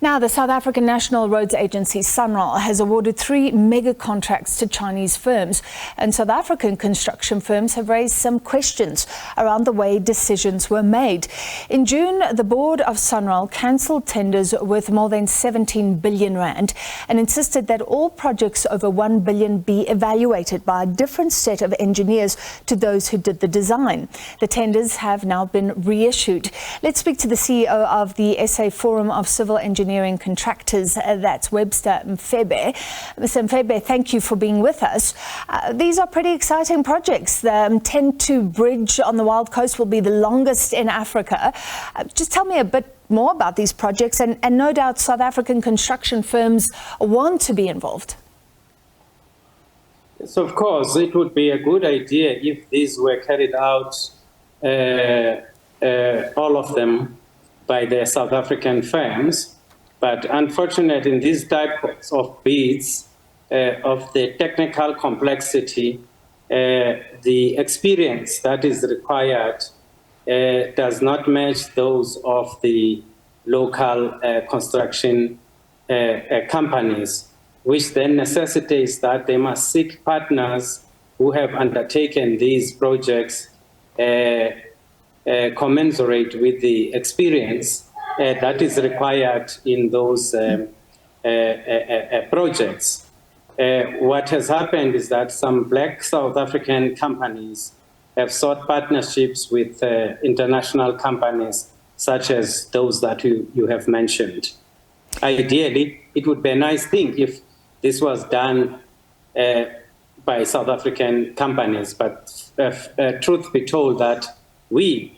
Now, the South African National Roads Agency, SANRAL, has awarded 3 mega contracts to Chinese firms, and South African construction firms have raised some questions around the way decisions were made. In June, the Board of SANRAL cancelled tenders worth more than 17 billion rand and insisted that all projects over 1 billion be evaluated by a different set of engineers to those who did the design. The tenders have now been reissued. Let's speak to the CEO of the SA Forum of Civil Engineering Contractors, that's Webster Mfebe. Mr. Mfebe, thank you for being with us. These are pretty exciting projects. The M10 bridge on the Wild Coast will be the longest in Africa. Just tell me a bit more about these projects, and no doubt South African construction firms want to be involved. So, of course, it would be a good idea if these were carried out, all of them, by the South African firms. But unfortunately, in these types of bids, of the technical complexity, the experience that is required does not match those of the local construction companies, which then necessitates that they must seek partners who have undertaken these projects commensurate with the experience that is required in those projects. What has happened is that some black South African companies have sought partnerships with international companies such as those that you have mentioned. Ideally, it would be a nice thing if this was done by South African companies, but truth be told that we,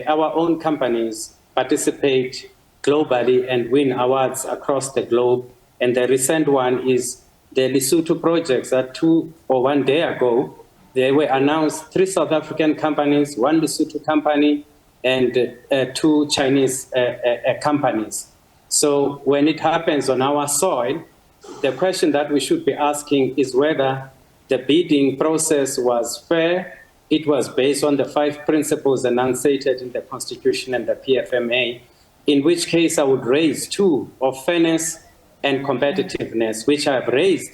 our own companies, participate globally and win awards across the globe. And the recent one is the Lesotho projects that 1 day ago, they were announced 3 South African companies, 1 Lesotho company, and 2 Chinese companies. So when it happens on our soil, the question that we should be asking is whether the bidding process was fair. It was based on the 5 principles enunciated in the Constitution and the PFMA, in which case I would raise 2 of fairness and competitiveness, which I've raised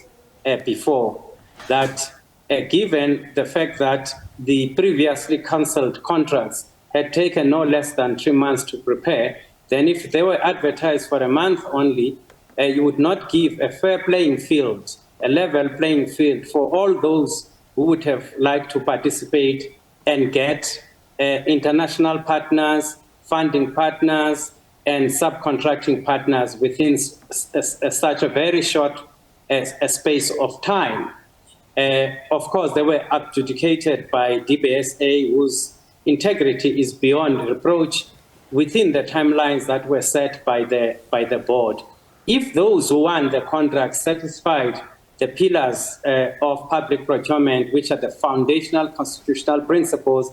before, that given the fact that the previously cancelled contracts had taken no less than 3 months to prepare, then if they were advertised for a month only, you would not give a fair playing field, a level playing field for all those who would have liked to participate and get international partners, funding partners, and subcontracting partners within such a very short space of time. Of course, they were adjudicated by DBSA, whose integrity is beyond reproach within the timelines that were set by the board. If those who won the contract satisfied the pillars of public procurement, which are the foundational constitutional principles,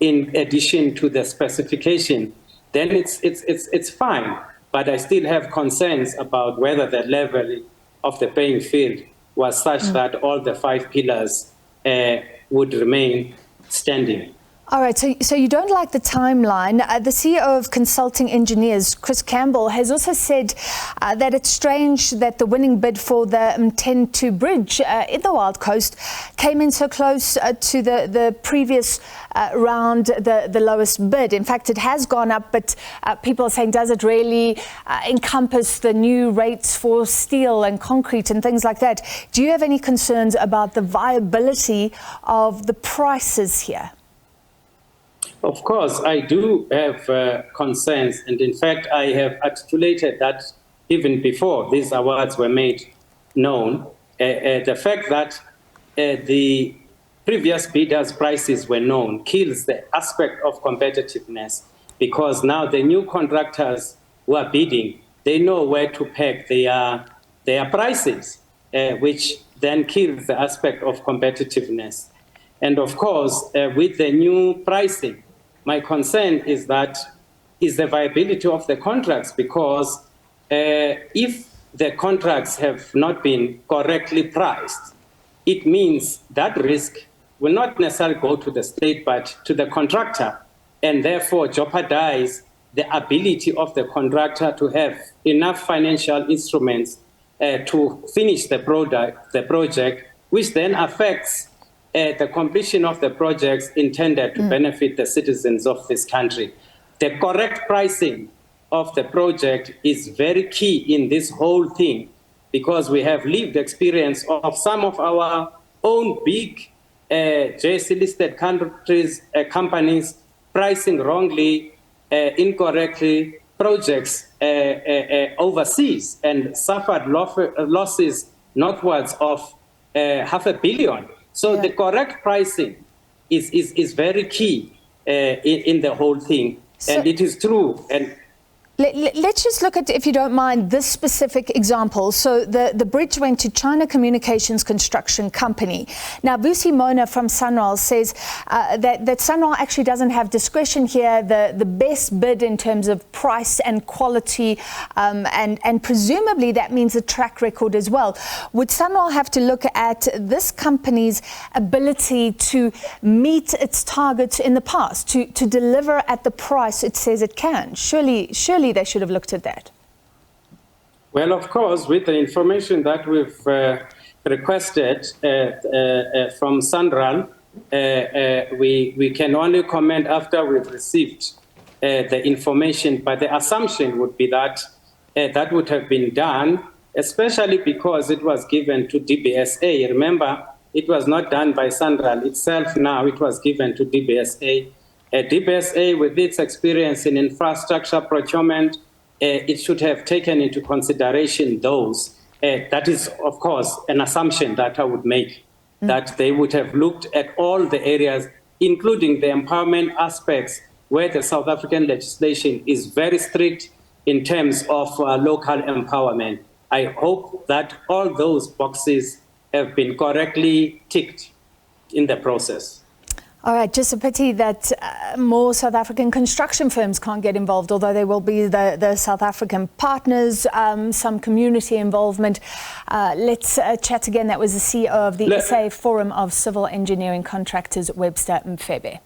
in addition to the specification, then it's fine. But I still have concerns about whether the level of the playing field was such that all the 5 pillars would remain standing. All right, so you don't like the timeline. The CEO of Consulting Engineers, Chris Campbell, has also said that it's strange that the winning bid for the M10 bridge in the Wild Coast came in so close to the previous round, the lowest bid. In fact, it has gone up, but people are saying, does it really encompass the new rates for steel and concrete and things like that? Do you have any concerns about the viability of the prices here? Of course, I do have concerns, and in fact, I have articulated that even before these awards were made known. The fact that the previous bidders' prices were known kills the aspect of competitiveness, because now the new contractors who are bidding, they know where to peg their prices, which then kills the aspect of competitiveness. And of course, with the new pricing, my concern is the viability of the contracts, because if the contracts have not been correctly priced, it means that risk will not necessarily go to the state, but to the contractor, and therefore jeopardize the ability of the contractor to have enough financial instruments to finish the project, which then affects the completion of the projects intended to benefit the citizens of this country. The correct pricing of the project is very key in this whole thing, because we have lived experience of some of our own big JSE-listed companies pricing wrongly, incorrectly projects overseas and suffered losses northwards of $500 million. So the correct pricing is very key in the whole thing. So, and it is true. And let's just look at, if you don't mind, this specific example. So the bridge went to China Communications Construction Company. Now, Vusi Mona from SANRAL says that SANRAL actually doesn't have discretion here. The best bid in terms of price and quality, and presumably that means a track record as well. Would SANRAL have to look at this company's ability to meet its targets in the past, to deliver at the price it says it can? Surely they should have looked at that. Well, of course, with the information that we've requested from SANRAL, we can only comment after we've received the information, but the assumption would be that that would have been done, especially because it was given to DBSA. Remember, it was not done by SANRAL itself now, it was given to DBSA. DBSA, with its experience in infrastructure procurement, it should have taken into consideration those. That is, of course, an assumption that I would make, that they would have looked at all the areas, including the empowerment aspects, where the South African legislation is very strict in terms of local empowerment. I hope that all those boxes have been correctly ticked in the process. All right, just a pity that more South African construction firms can't get involved, although there will be the South African partners, some community involvement. Let's chat again. That was the CEO of the SA Forum of Civil Engineering Contractors, Webster Mfebe.